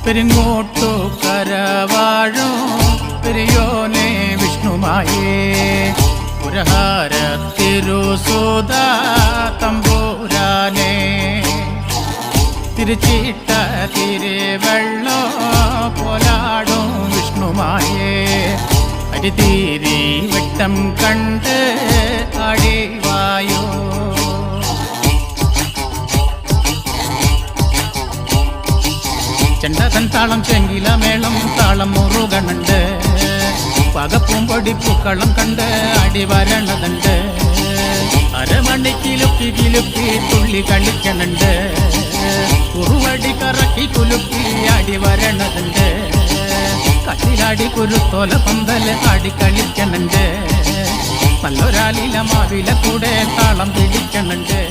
പെരിങ്ങോട്ടു കരവാഴും പെരിയോനെ വിഷ്ണുമായേ പുരഹാര തിരുസൂത തമ്പൂരാനെ തിരുച്ചിട്ട തിരുവെള്ളോ പോലാടും വിഷ്ണുമായേ അരിതീരി വെട്ടം കണ്ട് അടിവായോ ചെണ്ടതൻ താളം ചെങ്കില മേളം താളം മുറുകണുണ്ട് പകപ്പൂമ്പൊടി പൂക്കളം കണ്ട് അടി വരണതുണ്ട് അരമണിക്കിലുക്കി കിലുക്കി തുള്ളി കളിക്കണുണ്ട് കുറുവടി കറക്കി കുലുക്കി അടി വരണതുണ്ട് കട്ടിലാടി കുരുത്തോല പന്തല് അടി കളിക്കണുണ്ട് നല്ലൊരാലില മാവില കൂടെ താളം പിടിക്കണുണ്ട്.